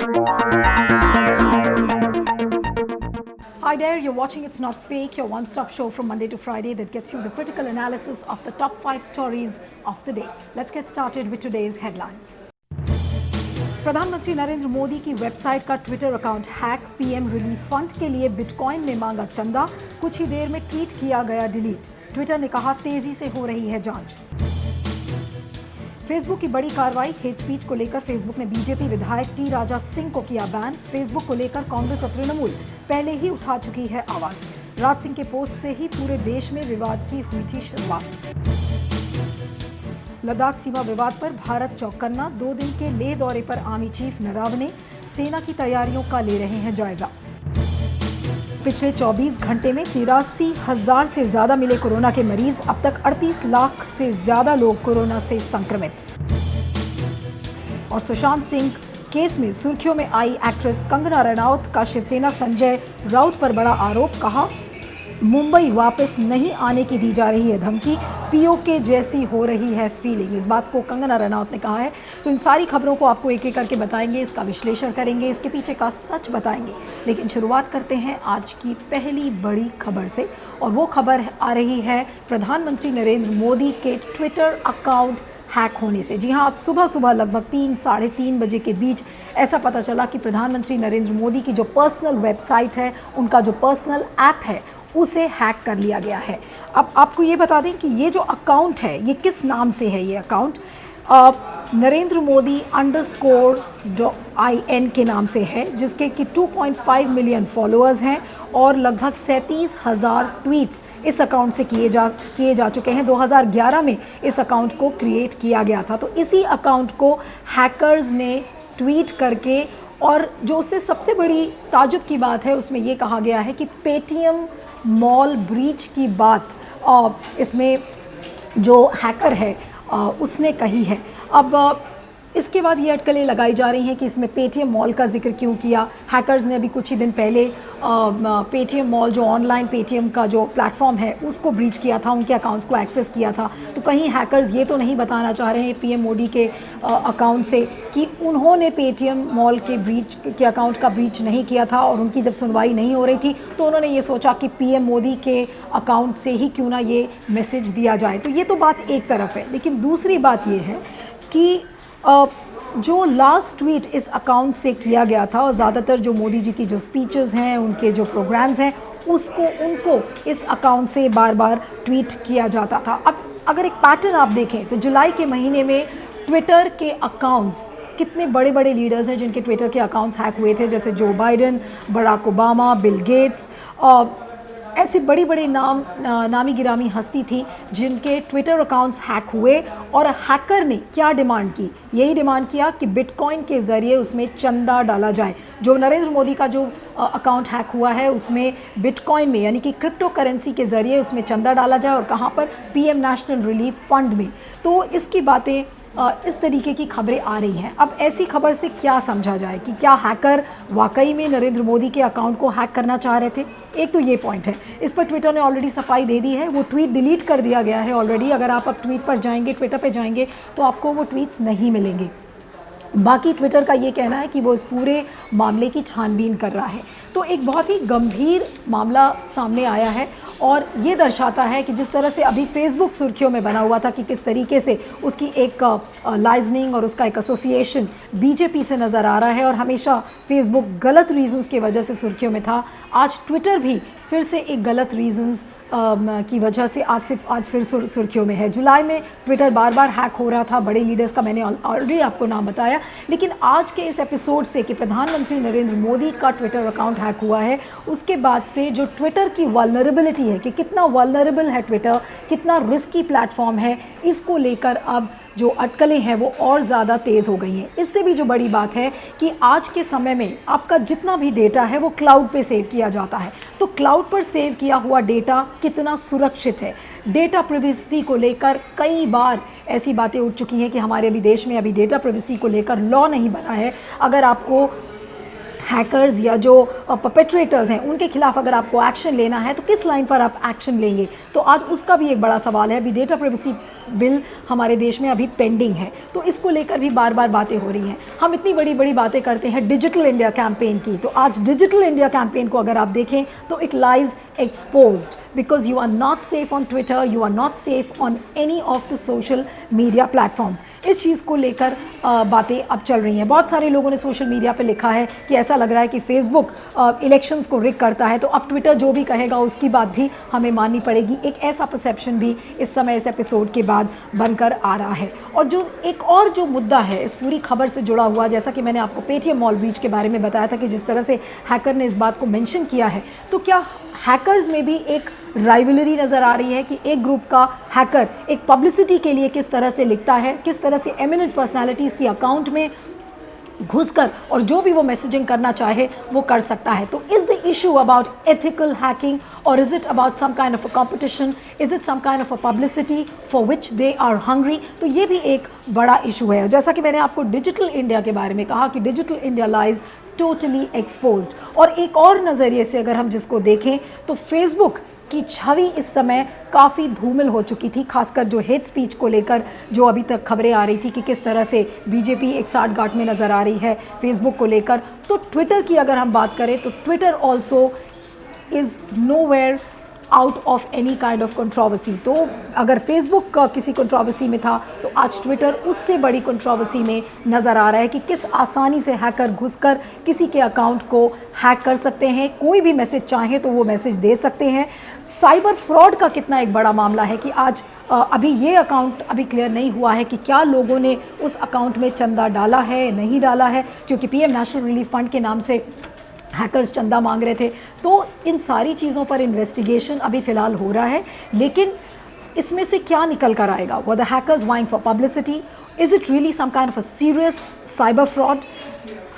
Hi there, you're watching It's Not Fake, your one-stop show from Monday to Friday that gets you the critical analysis of the top 5 stories of the day. Let's get started with today's headlines. प्रधानमंत्री नरेंद्र मोदी की website का Twitter account hack, PM relief fund के लिए bitcoin में मांगा चंदा, कुछ ही देर में ट्वीट किया गया डिलीट। ट्विटर ने कहा तेजी से हो रही है जांच। फेसबुक की बड़ी कार्रवाई, हेट स्पीच को लेकर फेसबुक ने बीजेपी विधायक टी राजा सिंह को किया बैन। फेसबुक को लेकर कांग्रेस और तृणमूल पहले ही उठा चुकी है आवाज। राज सिंह के पोस्ट से ही पूरे देश में विवाद की हुई थी शुरुआत। लद्दाख सीमा विवाद पर भारत चौकन्ना, 2 दिन के लेह दौरे पर आर्मी चीफ नरावने सेना की तैयारियों का ले रहे हैं जायजा। पिछले 24 घंटे में 83,000 से ज्यादा मिले कोरोना के मरीज, अब तक 38 लाख से ज्यादा लोग कोरोना से संक्रमित। और सुशांत सिंह केस में सुर्खियों में आई एक्ट्रेस कंगना रनौत का शिवसेना संजय राउत पर बड़ा आरोप, कहा मुंबई वापस नहीं आने की दी जा रही है धमकी, पीओके जैसी हो रही है फीलिंग। इस बात को कंगना रनौत ने कहा है। तो इन सारी खबरों को आपको एक एक करके बताएंगे, इसका विश्लेषण करेंगे, इसके पीछे का सच बताएंगे। लेकिन शुरुआत करते हैं आज की पहली बड़ी खबर से, और वो खबर आ रही है प्रधानमंत्री नरेंद्र मोदी के ट्विटर अकाउंट हैक होने से। जी हाँ, आज सुबह सुबह लगभग 3 साढ़े 3 बजे के बीच ऐसा पता चला कि प्रधानमंत्री नरेंद्र मोदी की जो पर्सनल वेबसाइट है, उनका जो पर्सनल ऐप है, उसे हैक कर लिया गया है। अब आपको ये बता दें कि ये जो अकाउंट है, ये किस नाम से है। ये अकाउंट नरेंद्र मोदी _IN के नाम से है, जिसके कि 2.5 मिलियन फॉलोअर्स हैं और लगभग 37,000 ट्वीट्स इस अकाउंट से किए जा चुके हैं। 2011 में इस अकाउंट को क्रिएट किया गया था। तो इसी अकाउंट को हैकर्स ने ट्वीट करके, और जो उससे सबसे बड़ी ताजुब की बात है, उसमें ये कहा गया है कि पेटीएम मॉल ब्रीच की बात इसमें जो हैकर है उसने कही है। अब इसके बाद ये अटकलें लगाई जा रही हैं कि इसमें पेटीएम मॉल का जिक्र क्यों किया। हैकर्स ने अभी कुछ ही दिन पहले पेटीएम मॉल, जो ऑनलाइन पेटीएम का जो प्लेटफॉर्म है, उसको ब्रीच किया था, उनके अकाउंट्स को एक्सेस किया था। तो कहीं हैकर्स ये तो नहीं बताना चाह रहे हैं पीएम मोदी के अकाउंट से कि उन्होंने पेटीएम मॉल के अकाउंट का ब्रीच नहीं किया था, और उनकी जब सुनवाई नहीं हो रही थी तो उन्होंने ये सोचा कि पीएम मोदी के अकाउंट से ही क्यों ना ये मैसेज दिया जाए। तो ये तो बात एक तरफ है, लेकिन दूसरी बात ये है कि जो लास्ट ट्वीट इस अकाउंट से किया गया था, और ज़्यादातर जो मोदी जी की जो स्पीचेस हैं, उनके जो प्रोग्राम्स हैं, उनको इस अकाउंट से बार बार ट्वीट किया जाता था। अब अगर एक पैटर्न आप देखें तो जुलाई के महीने में ट्विटर के अकाउंट्स, कितने बड़े बड़े लीडर्स हैं जिनके ट्विटर के अकाउंट्स हैक हुए थे, जैसे Joe Biden, Barack Obama, Bill Gates, ऐसी बड़ी बड़ी नामी गिरामी हस्ती थी जिनके ट्विटर अकाउंट्स हैक हुए। और हैकर ने क्या डिमांड की? यही डिमांड किया कि बिटकॉइन के ज़रिए उसमें चंदा डाला जाए। जो नरेंद्र मोदी का जो अकाउंट हैक हुआ है, उसमें बिटकॉइन में, यानी कि क्रिप्टो करेंसी के ज़रिए उसमें चंदा डाला जाए, और कहाँ पर? पीएम नेशनल रिलीफ फंड में। तो इसकी बातें, इस तरीके की खबरें आ रही हैं। अब ऐसी खबर से क्या समझा जाए कि क्या हैकर वाकई में नरेंद्र मोदी के अकाउंट को हैक करना चाह रहे थे? एक तो ये पॉइंट है। इस पर ट्विटर ने ऑलरेडी सफाई दे दी है, वो ट्वीट डिलीट कर दिया गया है ऑलरेडी। अगर आप अब ट्वीट पर जाएंगे, ट्विटर पे जाएंगे, तो आपको वो ट्वीट्स नहीं मिलेंगे। बाकी ट्विटर का ये कहना है कि वो इस पूरे मामले की छानबीन कर रहा है। तो एक बहुत ही गंभीर मामला सामने आया है, और ये दर्शाता है कि जिस तरह से अभी फेसबुक सुर्खियों में बना हुआ था कि किस तरीके से उसकी एक लाइजनिंग और उसका एक एसोसिएशन बीजेपी से नज़र आ रहा है, और हमेशा फेसबुक गलत रीजंस की वजह से सुर्खियों में था। आज ट्विटर भी फिर से एक गलत रीजंस की वजह से आज फिर सुर्खियों में है। जुलाई में ट्विटर बार बार हैक हो रहा था, बड़े लीडर्स का मैंने ऑलरेडी आपको नाम बताया। लेकिन आज के इस एपिसोड से कि प्रधानमंत्री नरेंद्र मोदी का ट्विटर अकाउंट हैक हुआ है, उसके बाद से जो ट्विटर की वल्नरेबिलिटी है कि कितना वल्नरेबल है ट्विटर, कितना रिस्की प्लेटफॉर्म है, इसको लेकर अब जो अटकलें हैं वो और ज़्यादा तेज़ हो गई हैं। इससे भी जो बड़ी बात है कि आज के समय में आपका जितना भी डेटा है वो क्लाउड पे सेव किया जाता है। तो क्लाउड पर सेव किया हुआ डेटा कितना सुरक्षित है? डेटा प्राइवेसी को लेकर कई बार ऐसी बातें उठ चुकी हैं कि हमारे अभी देश में अभी डेटा प्राइवेसी को लेकर लॉ नहीं बना है। अगर आपको हैकर्स या जो परपेट्रेटर्स हैं उनके खिलाफ अगर आपको एक्शन लेना है तो किस लाइन पर आप एक्शन लेंगे? तो आज उसका भी एक बड़ा सवाल है। अभी डेटा प्राइवेसी बिल हमारे देश में अभी पेंडिंग है, तो इसको लेकर भी बार बार बातें हो रही हैं। हम इतनी बड़ी बड़ी बातें करते हैं डिजिटल इंडिया कैंपेन की, तो आज डिजिटल इंडिया कैंपेन को अगर आप देखें तो it lies exposed because you are not safe on Twitter, you are not safe on any of the social media platforms। इस चीज़ को लेकर बातें अब चल रही हैं। बहुत सारे लोगों ने सोशल मीडिया पे लिखा है कि ऐसा लग रहा है कि फेसबुक इलेक्शंस को रिग करता है, तो अब ट्विटर जो भी कहेगा उसकी बात भी हमें माननी पड़ेगी। एक ऐसा परसेप्शन भी इस समय इस एपिसोड के बाद बनकर आ रहा है। और जो एक और जो मुद्दा है इस पूरी खबर से जुड़ा हुआ, जैसा कि मैंने आपको पेटीएम मॉल ब्रीच के बारे में बताया था कि जिस तरह से हैकर ने इस बात को मेंशन किया है, तो क्या हैकर्स में भी एक राइवलरी नज़र आ रही है कि एक ग्रुप का हैकर एक पब्लिसिटी के लिए किस तरह से लिखता है, किस तरह से एमिनेंट पर्सनालिटीज़ की अकाउंट में घुसकर और जो भी वो मैसेजिंग करना चाहे वो कर सकता है। तो is the issue about ethical hacking और is it about some kind of a competition, is it some kind of a publicity for which they are hungry? तो ये भी एक बड़ा इशू है। जैसा कि मैंने आपको डिजिटल इंडिया के बारे में कहा कि digital India lies totally exposed. और एक और नज़रिए से अगर हम जिसको देखें तो फेसबुक की छवि इस समय काफ़ी धूमिल हो चुकी थी, खासकर जो हेट स्पीच को लेकर जो अभी तक खबरें आ रही थी कि किस तरह से बीजेपी एक साठगांठ में नज़र आ रही है फेसबुक को लेकर। तो ट्विटर की अगर हम बात करें तो Twitter also is nowhere out of any kind of controversy. तो अगर फेसबुक का किसी कंट्रोवर्सी में था तो आज ट्विटर उससे बड़ी कंट्रोवर्सी में नज़र आ रहा है कि किस आसानी से हैकर घुसकर किसी के अकाउंट को हैक कर सकते हैं, कोई भी मैसेज चाहे तो वो मैसेज दे सकते हैं। साइबर फ्रॉड का कितना एक बड़ा मामला है कि आज अभी ये अकाउंट अभी क्लियर नहीं हुआ है कि क्या लोगों ने उस अकाउंट में चंदा डाला है नहीं डाला है, क्योंकि पीएम नेशनल रिलीफ फंड के नाम से हैकर्स चंदा मांग रहे थे। तो इन सारी चीज़ों पर इन्वेस्टिगेशन अभी फ़िलहाल हो रहा है, लेकिन इसमें से क्या निकल कर आएगा? Were the hackers vying for publicity? Is it really some kind of a serious cyber fraud?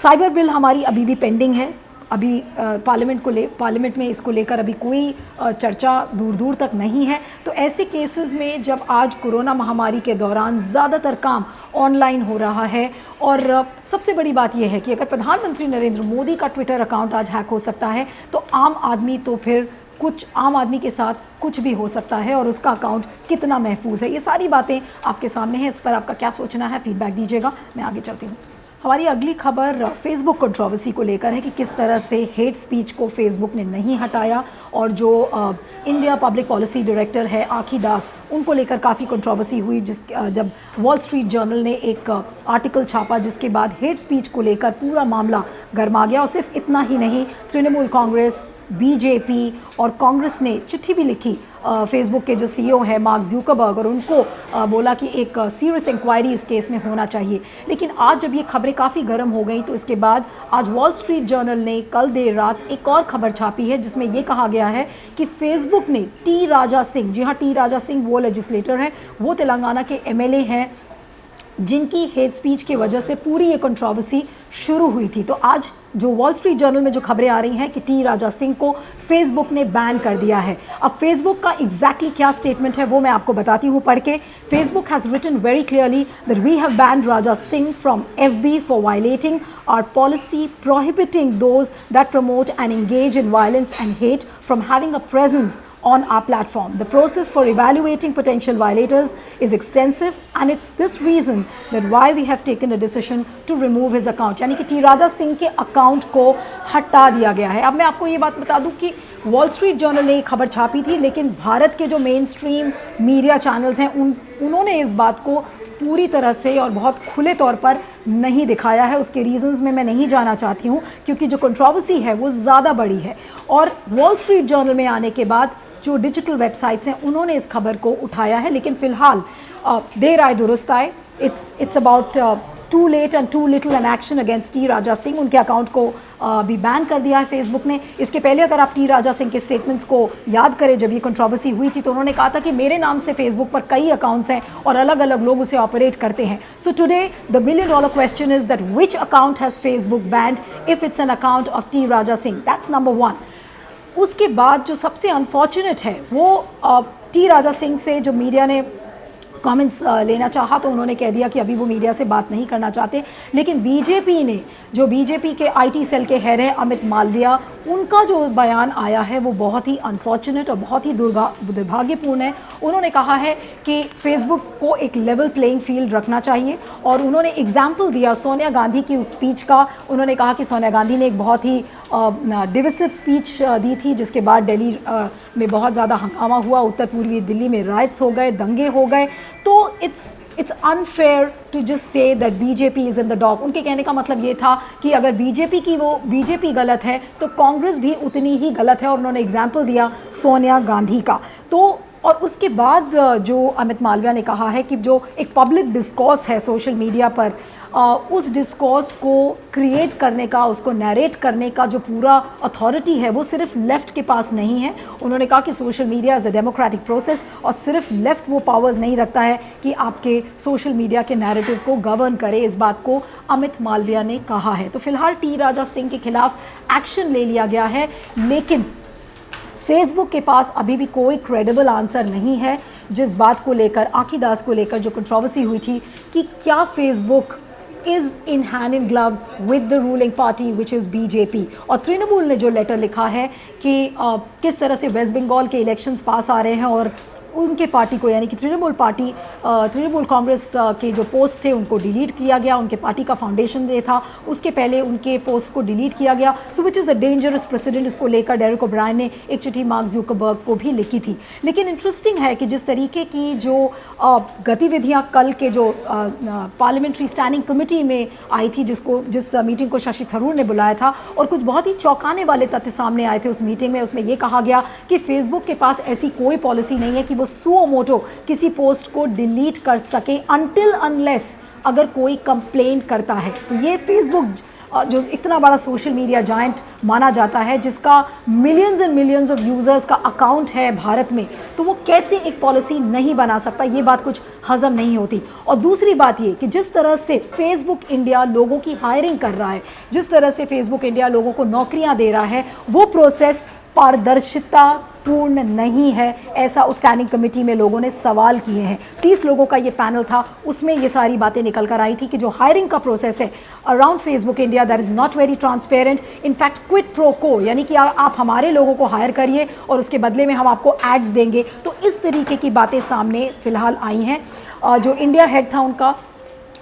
Cyber bill हमारी अभी भी पेंडिंग है। अभी पार्लियामेंट में इसको लेकर अभी कोई चर्चा दूर दूर तक नहीं है। तो ऐसे केसेस में जब आज कोरोना महामारी के दौरान ज़्यादातर काम ऑनलाइन हो रहा है और सबसे बड़ी बात यह है कि अगर प्रधानमंत्री नरेंद्र मोदी का ट्विटर अकाउंट आज हैक हो सकता है तो आम आदमी के साथ कुछ भी हो सकता है और उसका अकाउंट कितना महफूज है। ये सारी बातें आपके सामने हैं, इस पर आपका क्या सोचना है फीडबैक दीजिएगा। मैं आगे चलती हूँ। हमारी अगली खबर फेसबुक कंट्रोवर्सी को लेकर है कि किस तरह से हेट स्पीच को फेसबुक ने नहीं हटाया और जो इंडिया पब्लिक पॉलिसी डायरेक्टर है आखी दास, उनको लेकर काफ़ी कंट्रोवर्सी हुई जब वॉल स्ट्रीट जर्नल ने एक आर्टिकल छापा जिसके बाद हेट स्पीच को लेकर पूरा मामला गर्मा गया। और सिर्फ इतना ही नहीं, तृणमूल कांग्रेस, बीजेपी और कांग्रेस ने चिट्ठी भी लिखी फेसबुक के जो सीईओ है मार्क ज़ुकरबर्ग और उनको बोला कि एक सीरियस इंक्वायरी इस केस में होना चाहिए। लेकिन आज जब ये खबरें काफ़ी गर्म हो गई तो इसके बाद आज वॉल स्ट्रीट जर्नल ने कल देर रात एक और खबर छापी है जिसमें ये कहा गया है कि फेसबुक ने टी राजा सिंह, जी हाँ टी राजा सिंह वो लेजिस्लेटर हैं, वो तेलंगाना के एमएलए हैं जिनकी हेट स्पीच की वजह से पूरी ये कंट्रोवर्सी शुरू हुई थी। तो आज जो वॉल स्ट्रीट जर्नल में जो खबरें आ रही हैं कि टी राजा सिंह को फेसबुक ने बैन कर दिया है। अब फेसबुक का एग्जैक्टली क्या स्टेटमेंट है वो मैं आपको बताती हूँ पढ़ के। Facebook has written very clearly that we have banned Raja Singh from FB for violating our policy prohibiting those that promote and engage in violence and hate from having a presence on our platform. The process for evaluating potential violators is extensive and it's this reason that why we have taken a decision to remove his account. यानी कि T Raja Singh के account को हटा दिया गया है। अब मैं आपको ये बात बता दूं कि वॉल स्ट्रीट जर्नल ने खबर छापी थी, लेकिन भारत के जो मेन स्ट्रीम मीडिया चैनल्स हैं उन्होंने इस बात को पूरी तरह से और बहुत खुले तौर पर नहीं दिखाया है। उसके रीजंस में मैं नहीं जाना चाहती हूँ क्योंकि जो कंट्रोवर्सी है वो ज़्यादा बड़ी है। और वॉल स्ट्रीट जर्नल में आने के बाद जो डिजिटल वेबसाइट्स हैं उन्होंने इस खबर को उठाया है, लेकिन फ़िलहाल देर आए दुरुस्त आए। It's about too late and too little an action against T Raja Singh. उनके अकाउंट को भी बैन कर दिया है फेसबुक ने। इसके पहले अगर आप टी राजा सिंह के स्टेटमेंट्स को याद करें, जब ये कंट्रोवर्सी हुई थी तो उन्होंने कहा था कि मेरे नाम से फेसबुक पर कई अकाउंट्स हैं और अलग अलग लोग उसे ऑपरेट करते हैं। So today the $1 million question is that which account has Facebook band if it's an account of T Raja Singh? That's number 1। उसके बाद जो सबसे अनफॉर्चुनेट है वो टी राजा सिंह से जो मीडिया ने कमेंट्स लेना चाहा तो उन्होंने कह दिया कि अभी वो मीडिया से बात नहीं करना चाहते। लेकिन बीजेपी ने, जो बीजेपी के आईटी सेल के हेड हैं अमित मालविया, उनका जो बयान आया है वो बहुत ही अनफॉर्चुनेट और बहुत ही दुर्भाग्यपूर्ण है। उन्होंने कहा है कि फेसबुक को एक लेवल प्लेइंग फील्ड रखना चाहिए और उन्होंने एग्जाम्पल दिया सोनिया गांधी की उस स्पीच का। उन्होंने कहा कि सोनिया गांधी ने एक बहुत ही डिविसिव स्पीच दी थी, जिसके बाद दिल्ली में बहुत ज़्यादा हंगामा हुआ, उत्तर पूर्वी दिल्ली में राइट्स हो गए, दंगे हो गए। तो it's unfair to just say that BJP is in the dog. उनके कहने का मतलब ये था कि अगर बीजेपी गलत है तो कांग्रेस भी उतनी ही गलत है, और उन्होंने एग्जाम्पल दिया सोनिया गांधी का। तो और उसके बाद जो अमित मालविया ने कहा है कि जो एक पब्लिक डिस्कोर्स है सोशल मीडिया पर, उस डिस्कोर्स को क्रिएट करने का, उसको नरेट करने का जो पूरा अथॉरिटी है वो सिर्फ लेफ़्ट के पास नहीं है। उन्होंने कहा कि social media is a democratic process और सिर्फ लेफ़्ट वो पावर्स नहीं रखता है कि आपके सोशल मीडिया के नैरेटिव को गवर्न करे। इस बात को अमित मालविया ने कहा है। तो फिलहाल टी राजा सिंह के खिलाफ एक्शन ले लिया गया है, लेकिन फेसबुक के पास अभी भी कोई क्रेडिबल आंसर नहीं है जिस बात को लेकर, आखी दास को लेकर जो कंट्रोवर्सी हुई थी कि क्या Facebook is in hand in gloves with the ruling party which is BJP. और तृणमूल ने जो लेटर लिखा है कि किस तरह से वेस्ट बंगाल के इलेक्शंस पास आ रहे हैं और उनके पार्टी को, यानी कि तृणमूल कांग्रेस के जो पोस्ट थे उनको डिलीट किया गया, उनके पार्टी का फाउंडेशन डे था उसके पहले उनके पोस्ट को डिलीट किया गया। So which is a dangerous president. इसको लेकर डेरेक ओब्रायन ने एक चिट्ठी मार्क जुकरबर्ग को भी लिखी थी। लेकिन इंटरेस्टिंग है कि जिस तरीके की जो गतिविधियाँ कल के जो पार्लियामेंट्री स्टैंडिंग कमेटी में आई थी, जिस मीटिंग को शशि थरूर ने बुलाया था, और कुछ बहुत ही चौंकाने वाले तथ्य सामने आए थे उस मीटिंग में। उसमें ये कहा गया कि फेसबुक के पास ऐसी कोई पॉलिसी नहीं है कि वो सुओ मोटो किसी पोस्ट को डिलीट कर सके अनटिल अनलेस अगर कोई कंप्लेंट करता है। तो ये फेसबुक जो इतना बड़ा सोशल मीडिया जायंट माना जाता है, जिसका millions and millions of users का अकाउंट है भारत में, तो वो कैसे एक पॉलिसी नहीं बना सकता, ये बात कुछ हजम नहीं होती। और दूसरी बात ये कि जिस तरह से फेसबुक इंडिया लोगों की हायरिंग कर रहा है, जिस तरह से फेसबुक इंडिया लोगों को नौकरियां दे रहा है, वो प्रोसेस पारदर्शिता पूर्ण नहीं है, ऐसा उस स्टैंडिंग कमेटी में लोगों ने सवाल किए हैं। 30 लोगों का ये पैनल था, उसमें ये सारी बातें निकल कर आई थी कि जो हायरिंग का प्रोसेस है around Facebook India, that is not very transparent. In fact quid pro को, यानी कि आप हमारे लोगों को हायर करिए और उसके बदले में हम आपको एड्स देंगे। तो इस तरीके की बातें सामने फिलहाल आई हैं। जो इंडिया हेड था उनका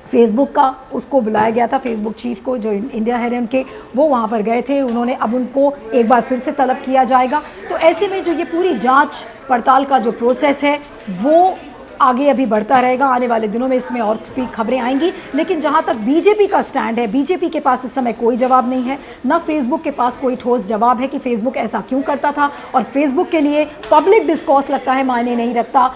फेसबुक का, उसको बुलाया गया था, फेसबुक चीफ को जो इंडिया है उनके, वो वहाँ पर गए थे। उन्होंने अब उनको एक बार फिर से तलब किया जाएगा। तो ऐसे में जो ये पूरी जांच पड़ताल का जो प्रोसेस है वो आगे अभी बढ़ता रहेगा। आने वाले दिनों में इसमें और भी खबरें आएंगी। लेकिन जहाँ तक बीजेपी का स्टैंड है, बीजेपी के पास इस समय कोई जवाब नहीं है, ना फेसबुक के पास कोई ठोस जवाब है कि फेसबुक ऐसा क्यों करता था। और फेसबुक के लिए पब्लिक डिस्कोर्स लगता है मायने नहीं रखता,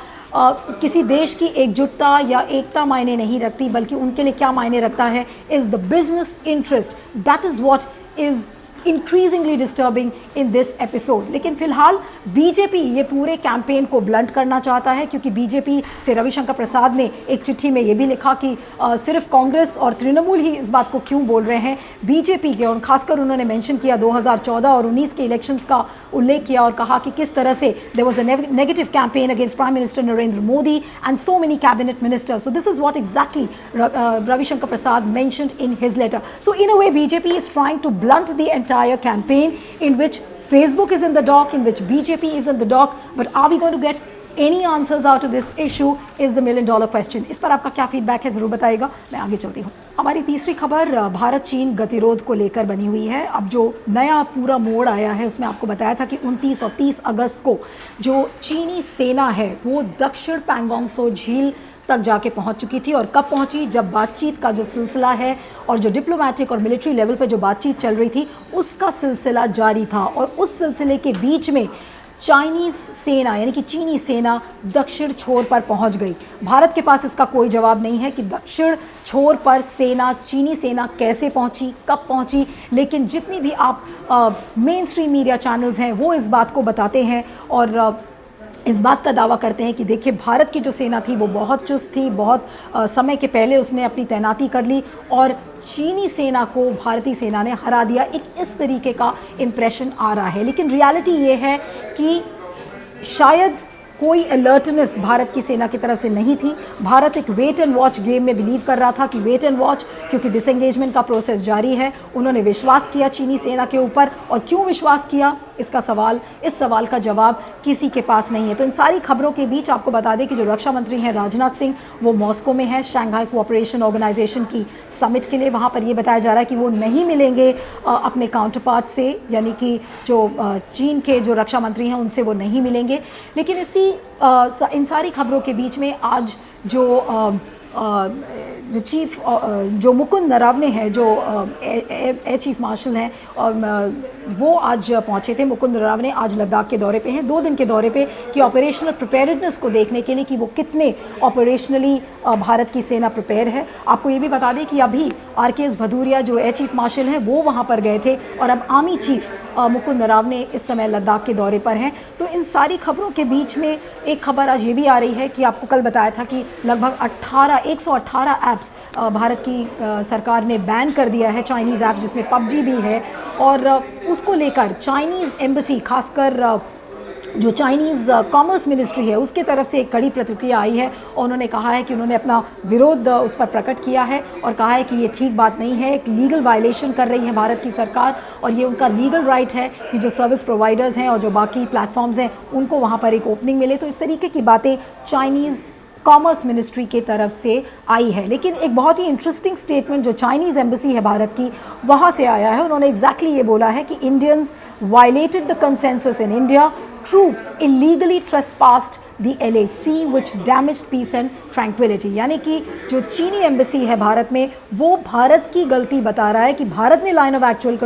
किसी देश की एकजुटता या एकता मायने नहीं रखती, बल्कि उनके लिए क्या मायने रखता है is the business interest. That is what is increasingly disturbing in this episode. लेकिन फिलहाल बीजेपी ये पूरे कैंपेन को ब्लंट करना चाहता है, क्योंकि बीजेपी से रविशंकर प्रसाद ने एक चिट्ठी में ये भी लिखा कि सिर्फ कांग्रेस और तृणमूल ही इस बात को क्यों बोल रहे हैं, बीजेपी के, और खासकर उन्होंने मेंशन किया 2014 और 19 के इलेक्शंस का उल्लेख किया और कहा कि किस तरह से there was a negative campaign against prime minister Narendra Modi and so many cabinet ministers. So this is what exactly Ravishankar Prasad mentioned in his letter. So in a way BJP is trying to blunt the entire campaign in which Facebook is in the dock, in which BJP is in the dock, but are we going to get any answers out of this issue is the $1 million question। इस पर आपका क्या feedback है ज़रूर बताइएगा। मैं आगे चलती हूँ। हमारी तीसरी खबर भारत चीन गतिरोध को लेकर बनी हुई है। अब जो नया पूरा मोड़ आया है उसमें आपको बताया था कि 29 और 30 अगस्त को जो चीनी सेना है वो दक्षिण पैंगोंग सो झील तक जाके पहुंच चुकी थी। और कब पहुंची, जब बातचीत का जो सिलसिला है और जो डिप्लोमेटिक और मिलिट्री लेवल पे जो बातचीत चल रही थी उसका सिलसिला जारी था। और उस सिलसिले के बीच में चाइनीज़ सेना, यानी कि चीनी सेना दक्षिण छोर पर पहुंच गई। भारत के पास इसका कोई जवाब नहीं है कि दक्षिण छोर पर सेना, चीनी सेना कैसे पहुंची, कब पहुंची, लेकिन जितनी भी आप मेन स्ट्रीम मीडिया चैनल्स हैं वो इस बात को बताते हैं और इस बात का दावा करते हैं कि देखिए भारत की जो सेना थी वो बहुत चुस्त थी, बहुत समय के पहले उसने अपनी तैनाती कर ली और चीनी सेना को भारतीय सेना ने हरा दिया। एक इस तरीके का इम्प्रेशन आ रहा है, लेकिन रियलिटी ये है कि शायद कोई अलर्टनेस भारत की सेना की तरफ से नहीं थी। भारत एक वेट एंड वॉच गेम में बिलीव कर रहा था कि वेट एंड वॉच, क्योंकि डिसएंगेजमेंट का प्रोसेस जारी है। उन्होंने विश्वास किया चीनी सेना के ऊपर, और क्यों विश्वास किया इस सवाल का जवाब किसी के पास नहीं है। तो इन सारी खबरों के बीच आपको बता दें कि जो रक्षा मंत्री हैं राजनाथ सिंह, वो मॉस्को में है शंघाई कोऑपरेशन ऑर्गेनाइजेशन की समिट के लिए। वहाँ पर ये बताया जा रहा है कि वो नहीं मिलेंगे अपने काउंटर पार्ट से, यानी कि जो चीन के जो रक्षा मंत्री हैं उनसे वो नहीं मिलेंगे। लेकिन इन सारी खबरों के बीच में आज जो मुकुंद नरवणे हैं, जो एयर चीफ मार्शल हैं, और वो आज पहुंचे थे। मुकुंद नरवणे आज लद्दाख के दौरे पे हैं, 2 दिन के दौरे पे, कि ऑपरेशनल प्रिपेयर्डनेस को देखने के लिए कि वो कितने ऑपरेशनली भारत की सेना प्रिपेयर है। आपको ये भी बता दें कि अभी RKS भदौरिया जो एयर चीफ मार्शल हैं वो वहाँ पर गए थे, और अब आर्मी चीफ मुकुंद नरवणे इस समय लद्दाख के दौरे पर हैं। तो इन सारी खबरों के बीच में एक खबर आज ये भी आ रही है कि आपको कल बताया था कि लगभग 118 ऐप्स भारत की सरकार ने बैन कर दिया है, चाइनीज़ ऐप, जिसमें PUBG भी है। और उसको लेकर चाइनीज़ एम्बेसी, खासकर जो चाइनीज़ कॉमर्स मिनिस्ट्री है उसके तरफ से एक कड़ी प्रतिक्रिया आई है, और उन्होंने कहा है कि उन्होंने अपना विरोध उस पर प्रकट किया है, और कहा है कि ये ठीक बात नहीं है, एक लीगल वायलेशन कर रही है भारत की सरकार, और ये उनका लीगल राइट है कि जो सर्विस प्रोवाइडर्स हैं और जो बाकी प्लेटफॉर्म्स हैं उनको वहाँ पर एक ओपनिंग मिले। तो इस तरीके की बातें चाइनीज़ कॉमर्स मिनिस्ट्री के तरफ से आई है। लेकिन एक बहुत ही इंटरेस्टिंग स्टेटमेंट जो चाइनीज़ एम्बेसी है भारत की, वहाँ से आया है। उन्होंने एग्जैक्टली ये बोला है कि Indians violated the consensus in India, troops illegally ट्रेसपास्ड the LAC which damaged peace and tranquility। यानी कि जो चीनी एम्बेसी है भारत में, वो भारत की गलती बता रहा है कि भारत ने लाइन ऑफ एक्चुअल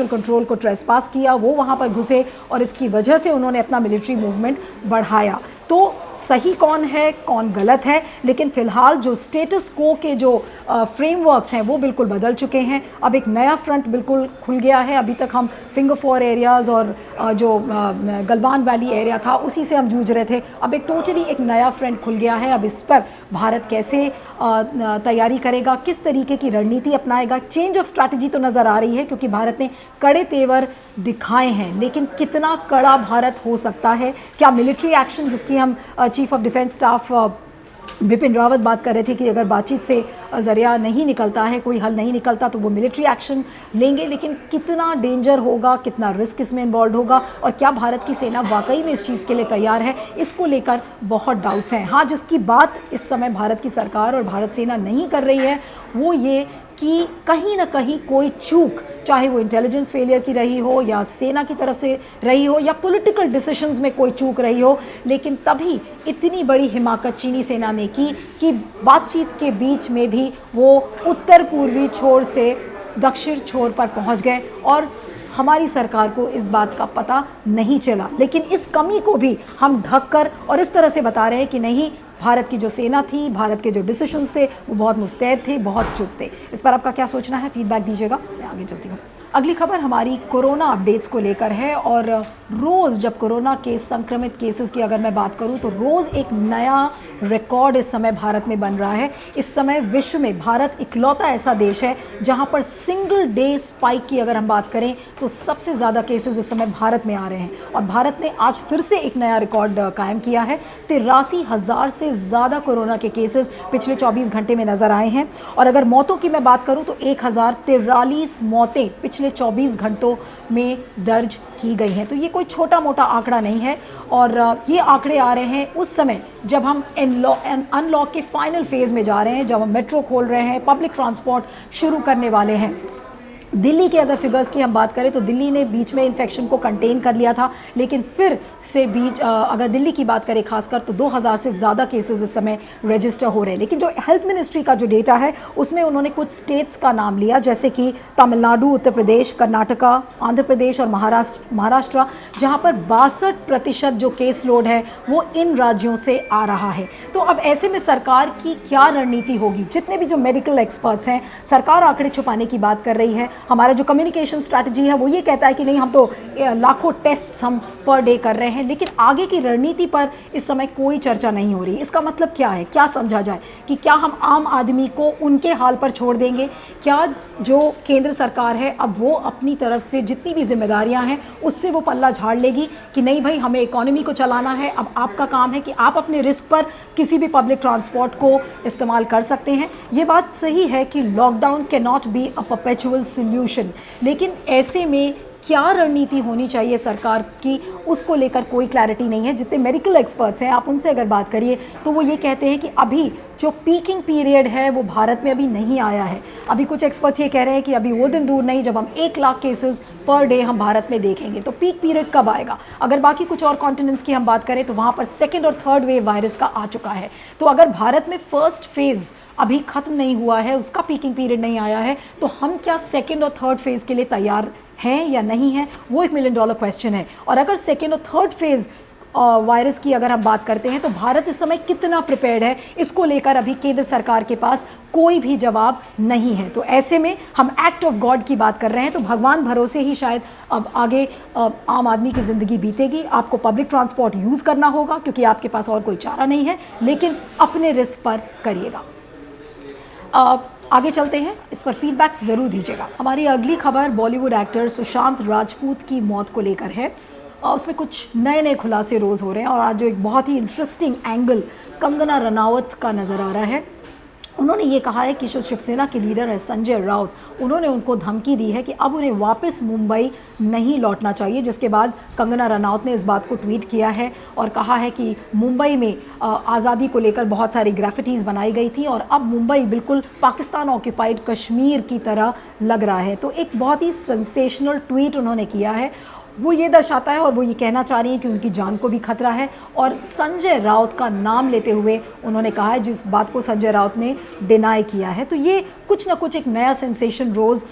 कंट्रोल को ट्रेसपास किया, वो वहाँ पर घुसे, और इसकी वजह से उन्होंने अपना मिलिट्री मूवमेंट बढ़ाया। तो सही कौन है, कौन गलत है, लेकिन फ़िलहाल जो स्टेटस को के जो फ्रेमवर्क्स हैं वो बिल्कुल बदल चुके हैं। अब एक नया फ्रंट बिल्कुल खुल गया है। अभी तक हम फिंगर 4 एरियाज़ और जो गलवान वैली एरिया था उसी से हम जूझ रहे थे। अब एक टोटली एक नया फ्रंट खुल गया है। अब इस पर भारत कैसे तैयारी करेगा, किस तरीके की रणनीति अपनाएगा, चेंज ऑफ स्ट्रैटेजी तो नज़र आ रही है, क्योंकि भारत ने कड़े तेवर दिखाए हैं। लेकिन कितना कड़ा भारत हो सकता है, क्या मिलिट्री एक्शन, जिसकी हम chief of defence staff Bipin Rawat बात कर रहे थे कि अगर बातचीत से ज़रिया नहीं निकलता है, कोई हल नहीं निकलता, तो वो मिलिट्री एक्शन लेंगे। लेकिन कितना डेंजर होगा, कितना रिस्क इसमें इन्वॉल्व होगा, और क्या भारत की सेना वाकई में इस चीज़ के लिए तैयार है, इसको लेकर बहुत डाउट्स हैं। हाँ, जिसकी बात इस समय भारत की सरकार और भारत सेना नहीं कर रही है वो ये कि कहीं ना कहीं कोई चूक, चाहे वो इंटेलिजेंस फेलियर की रही हो, या सेना की तरफ से रही हो, या पॉलिटिकल डिसीजंस में कोई चूक रही हो, लेकिन तभी इतनी बड़ी हिमाकत चीनी सेना ने की कि बातचीत के बीच में भी वो उत्तर पूर्वी छोर से दक्षिण छोर पर पहुंच गए, और हमारी सरकार को इस बात का पता नहीं चला। लेकिन इस कमी को भी हम ढककर और इस तरह से बता रहे हैं कि नहीं, भारत की जो सेना थी, भारत के जो डिसीजंस थे वो बहुत मुस्तैद थे, बहुत चुस्त थे। इस पर आपका क्या सोचना है, फीडबैक दीजिएगा। मैं आगे चलती हूँ। अगली खबर हमारी कोरोना अपडेट्स को लेकर है, और रोज़ जब कोरोना के संक्रमित केसेस की अगर मैं बात करूं तो रोज़ एक नया रिकॉर्ड इस समय भारत में बन रहा है। इस समय विश्व में भारत इकलौता ऐसा देश है जहां पर सिंगल डे स्पाइक की अगर हम बात करें तो सबसे ज़्यादा केसेस इस समय भारत में आ रहे हैं, और भारत ने आज फिर से एक नया रिकॉर्ड कायम किया है। 83,000 से ज़्यादा कोरोना के केसेस पिछले 24 घंटे में नज़र आए हैं। और अगर मौतों की मैं बात करूं तो 1043 मौतें पिछले 24 घंटों में दर्ज की गई हैं। तो ये कोई छोटा मोटा आंकड़ा नहीं है, और ये आंकड़े आ रहे हैं उस समय जब हम अनलॉक के फाइनल फेज़ में जा रहे हैं, जब हम मेट्रो खोल रहे हैं, पब्लिक ट्रांसपोर्ट शुरू करने वाले हैं। दिल्ली के अगर फिगर्स की हम बात करें तो दिल्ली ने बीच में इन्फेक्शन को कंटेन कर लिया था, लेकिन फिर से अगर दिल्ली की बात करें खासकर तो 2000 से ज़्यादा केसेस इस समय रजिस्टर हो रहे हैं। लेकिन जो हेल्थ मिनिस्ट्री का जो डेटा है उसमें उन्होंने कुछ स्टेट्स का नाम लिया, जैसे कि तमिलनाडु, उत्तर प्रदेश, कर्नाटका, आंध्र प्रदेश और महाराष्ट्र, जहाँ पर 62% जो केस लोड है वो इन राज्यों से आ रहा है। तो अब ऐसे में सरकार की क्या रणनीति होगी? जितने भी जो मेडिकल एक्सपर्ट्स हैं, सरकार आंकड़े छुपाने की बात कर रही है, हमारा जो कम्युनिकेशन स्ट्रैटेजी है वो ये कहता है कि नहीं, हम तो लाखों टेस्ट हम पर डे कर रहे हैं, लेकिन आगे की रणनीति पर इस समय कोई चर्चा नहीं हो रही। इसका मतलब क्या है, क्या समझा जाए कि क्या हम आम आदमी को उनके हाल पर छोड़ देंगे? क्या जो केंद्र सरकार है अब वो अपनी तरफ से जितनी भी जिम्मेदारियां हैं उससे वो पल्ला झाड़ लेगी कि नहीं भाई, हमें इकोनॉमी को चलाना है, अब आपका काम है कि आप अपने रिस्क पर किसी भी पब्लिक ट्रांसपोर्ट को इस्तेमाल कर सकते हैं। ये बात सही है कि lockdown can not be a perpetual solution, लेकिन ऐसे में क्या रणनीति होनी चाहिए सरकार की, उसको लेकर कोई क्लैरिटी नहीं है। जितने मेडिकल एक्सपर्ट्स हैं आप उनसे अगर बात करिए तो वो ये कहते हैं कि अभी जो पीकिंग पीरियड है वो भारत में अभी नहीं आया है। अभी कुछ एक्सपर्ट्स ये कह रहे हैं कि अभी वो दिन दूर नहीं जब हम 1 लाख केसेस पर डे हम भारत में देखेंगे। तो पीक पीरियड कब आएगा? अगर बाकी कुछ और कॉन्टिनेंट्स की हम बात करें तो वहाँ पर सेकेंड और थर्ड वेव वायरस का आ चुका है। तो अगर भारत में फर्स्ट फेज़ अभी खत्म नहीं हुआ है, उसका पीकिंग पीरियड नहीं आया है, तो हम क्या सेकेंड और थर्ड फेज़ के लिए तैयार हैं या नहीं हैं? वो $1 मिलियन क्वेश्चन है। और अगर सेकेंड और थर्ड फेज़ वायरस की अगर हम बात करते हैं तो भारत इस समय कितना प्रिपेयर्ड है, इसको लेकर अभी केंद्र सरकार के पास कोई भी जवाब नहीं है। तो ऐसे में हम एक्ट ऑफ गॉड की बात कर रहे हैं, तो भगवान भरोसे ही शायद अब आगे आम आदमी की ज़िंदगी बीतेगी। आपको पब्लिक ट्रांसपोर्ट यूज़ करना होगा क्योंकि आपके पास और कोई चारा नहीं है, लेकिन अपने रिस्क पर करिएगा। आगे चलते हैं, इस पर फीडबैक ज़रूर दीजिएगा। हमारी अगली खबर बॉलीवुड एक्टर सुशांत राजपूत की मौत को लेकर है। उसमें कुछ नए नए खुलासे रोज़ हो रहे हैं और आज जो एक बहुत ही इंटरेस्टिंग एंगल कंगना रनावत का नज़र आ रहा है, उन्होंने ये कहा है कि जो शिवसेना के लीडर है संजय राउत, उन्होंने उनको धमकी दी है कि अब उन्हें वापस मुंबई नहीं लौटना चाहिए। जिसके बाद कंगना रनावत ने इस बात को ट्वीट किया है और कहा है कि मुंबई में आज़ादी को लेकर बहुत सारी ग्राफिटीज़ बनाई गई थी और अब मुंबई बिल्कुल पाकिस्तान ऑक्यूपाइड कश्मीर की तरह लग रहा है। तो एक बहुत ही सेंसेशनल ट्वीट उन्होंने किया है। वो ये दर्शाता है और वो ये कहना चाह रही है कि उनकी जान को भी खतरा है, और संजय राउत का नाम लेते हुए उन्होंने कहा है, जिस बात को संजय राउत ने डिनाई किया है। तो ये कुछ ना कुछ एक नया सेंसेशन रोज़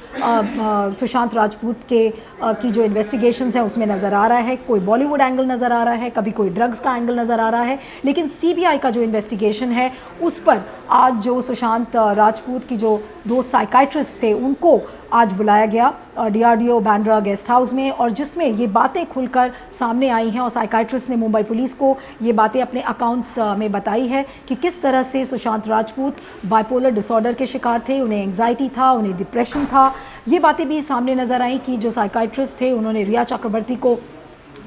सुशांत राजपूत की जो इन्वेस्टिगेशंस हैं उसमें नज़र आ रहा है। कोई बॉलीवुड एंगल नज़र आ रहा है, कभी कोई ड्रग्स का एंगल नज़र आ रहा है, लेकिन सीबीआई का जो इन्वेस्टिगेशन है उस पर आज जो सुशांत राजपूत की जो 2 साइकाइट्रिस्ट थे उनको आज बुलाया गया DRDO बांद्रा गेस्ट हाउस में, और जिसमें ये बातें खुलकर सामने आई हैं और साइकाइट्रिस्ट ने मुंबई पुलिस को ये बातें अपने अकाउंट्स में बताई है कि किस तरह से सुशांत राजपूत बाइपोलर डिसऑर्डर के शिकार थे, उन्हें एंग्जाइटी था, उन्हें डिप्रेशन था। ये बातें भी सामने नज़र आई कि जो साइकाइट्रिस्ट थे उन्होंने रिया चक्रवर्ती को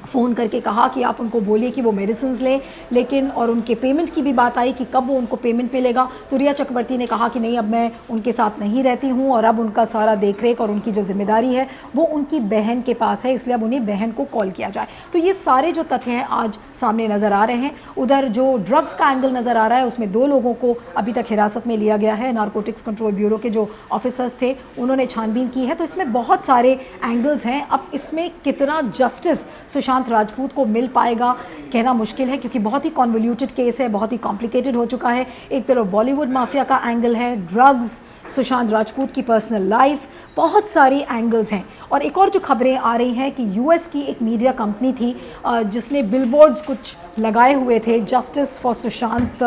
फ़ोन करके कहा कि आप उनको बोलिए कि वो मेडिसिन लें, लेकिन और उनके पेमेंट की भी बात आई कि कब वो उनको पेमेंट मिलेगा। तो रिया चक्रवर्ती ने कहा कि नहीं, अब मैं उनके साथ नहीं रहती हूँ और अब उनका सारा देखरेख और उनकी जो जिम्मेदारी है वो उनकी बहन के पास है, इसलिए अब उन्हें बहन को कॉल किया जाए। तो ये सारे जो तथ्य हैं आज सामने नज़र आ रहे हैं। उधर जो ड्रग्स का एंगल नज़र आ रहा है उसमें 2 लोगों को अभी तक हिरासत में लिया गया है। नारकोटिक्स कंट्रोल ब्यूरो के जो ऑफिसर्स थे उन्होंने छानबीन की है। तो इसमें बहुत सारे एंगल्स हैं। अब इसमें कितना जस्टिस सुशांत राजपूत को मिल पाएगा कहना मुश्किल है, क्योंकि बहुत ही कॉन्वोल्यूटेड केस है, बहुत ही कॉम्प्लिकेटेड हो चुका है। एक तरफ बॉलीवुड माफिया का एंगल है, ड्रग्स, सुशांत राजपूत की पर्सनल लाइफ, बहुत सारी एंगल्स हैं। और एक और जो खबरें आ रही हैं कि यूएस की एक मीडिया कंपनी थी जिसने बिलबोर्ड्स कुछ लगाए हुए थे जस्टिस फॉर सुशांत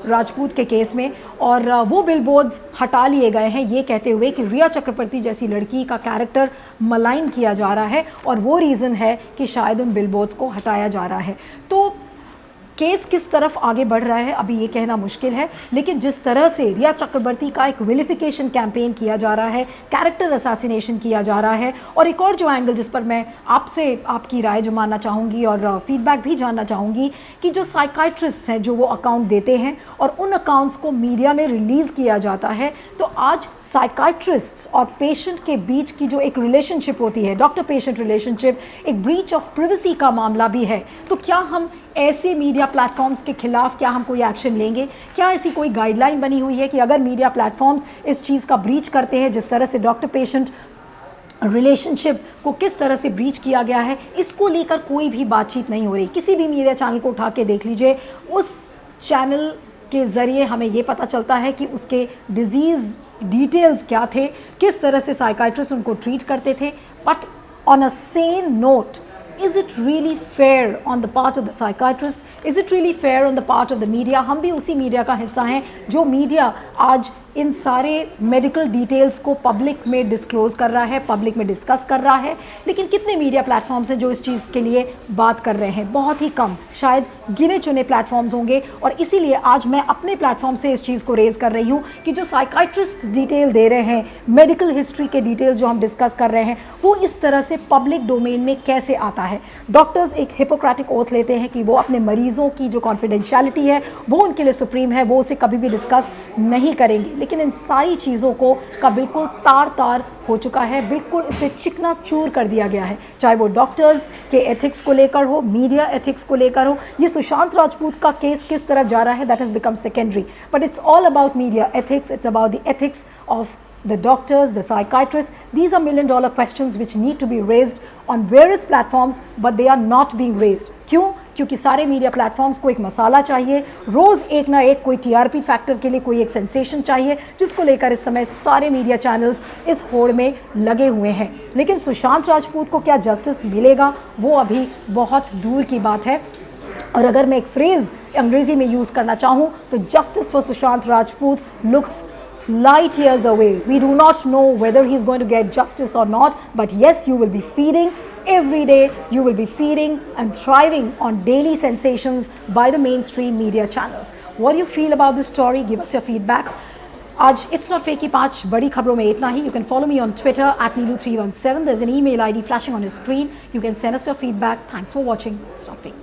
राजपूत के केस में, और वो बिलबोर्ड्स हटा लिए गए हैं ये कहते हुए कि रिया चक्रवर्ती जैसी लड़की का कैरेक्टर मलाइन किया जा रहा है, और वो रीज़न है कि शायद उन बिलबोर्ड्स को हटाया जा रहा है। तो केस किस तरफ आगे बढ़ रहा है अभी ये कहना मुश्किल है, लेकिन जिस तरह से रिया चक्रवर्ती का एक विलिफिकेशन कैंपेन किया जा रहा है, कैरेक्टर असैसिनेशन किया जा रहा है, और एक और जो एंगल जिस पर मैं आपसे आपकी राय जमाना चाहूँगी और फीडबैक भी जानना चाहूँगी कि जो साइकाइट्रिस्ट हैं जो वो अकाउंट देते हैं और उन अकाउंट्स को मीडिया में रिलीज़ किया जाता है, तो आज साइकाइट्रिस्ट और पेशेंट के बीच की जो एक रिलेशनशिप होती है, डॉक्टर पेशेंट रिलेशनशिप, एक ब्रीच ऑफ प्रिवेसी का मामला भी है। तो क्या हम ऐसे मीडिया प्लेटफॉर्म्स के खिलाफ क्या हम कोई एक्शन लेंगे? क्या ऐसी कोई गाइडलाइन बनी हुई है कि अगर मीडिया प्लेटफॉर्म्स इस चीज़ का ब्रीच करते हैं, जिस तरह से डॉक्टर पेशेंट रिलेशनशिप को किस तरह से ब्रीच किया गया है, इसको लेकर कोई भी बातचीत नहीं हो रही। किसी भी मीडिया चैनल को उठा के देख लीजिए, उस चैनल के ज़रिए हमें ये पता चलता है कि उसके डिजीज़ डिटेल्स क्या थे, किस तरह से साइकाइट्रिस्ट उनको ट्रीट करते थे। But on a same note, is it really fair on the part of the psychiatrist? Is it really fair on the part of the media? हम भी उसी मीडिया का हिस्सा हैं जो मीडिया आज इन सारे मेडिकल डिटेल्स को पब्लिक में डिस्क्लोज कर रहा है, पब्लिक में डिस्कस कर रहा है, लेकिन कितने मीडिया प्लेटफॉर्म्स हैं जो इस चीज़ के लिए बात कर रहे हैं? बहुत ही कम, शायद गिने चुने प्लेटफॉर्म्स होंगे। और इसीलिए आज मैं अपने प्लेटफॉर्म से इस चीज़ को रेज कर रही हूँ कि जो साइकाइट्रिस्ट डिटेल दे रहे हैं, मेडिकल हिस्ट्री के डिटेल्स जो हम डिस्कस कर रहे हैं, वो इस तरह से पब्लिक डोमेन में कैसे आता है? डॉक्टर्स एक हिपोक्रेटिक ओथ लेते हैं कि वो अपने मरीजों की जो कॉन्फिडेंशियलिटी है वो उनके लिए सुप्रीम है, वो उसे कभी भी डिस्कस नहीं करेंगे। लेकिन इन सारी चीज़ों को का बिल्कुल तार तार हो चुका है, बिल्कुल इसे चिकना चूर कर दिया गया है, चाहे वो डॉक्टर्स के एथिक्स को लेकर हो, मीडिया एथिक्स को लेकर हो। ये सुशांत राजपूत का केस किस तरह जा रहा है, that has become secondary, but it's all about media ethics, it's about the ethics of the doctors, the psychiatrists. These are million-dollar questions which need to be raised on various platforms, but they are not being raised. क्यों? क्योंकि सारे media platforms को एक मसाला चाहिए, रोज़ एक ना एक कोई टीआरपी फैक्टर के लिए कोई एक सेंसेशन चाहिए, जिसको लेकर इस समय सारे मीडिया चैनल्स इस होड़ में लगे हुए हैं। लेकिन सुशांत राजपूत को क्या जस्टिस मिलेगा, वो अभी बहुत दूर की बात है। और अगर मैं एक फ्रेज़ अंग्रेज़ी में यूज़ करना चाहूँ तो justice for Sushant Rajput looks light years away. We do not know whether he's going to get justice or not, but yes, you will be feeding every day, you will be feeding and thriving on daily sensations by the mainstream media channels. What do you feel about this story? Give us your feedback. आज It's Not Fake की 5 बड़ी खबरों में इतना ही. You can follow me on Twitter @Neelu317. There's an email ID flashing on your screen. You can send us your feedback. Thanks for watching. It's Not Fake.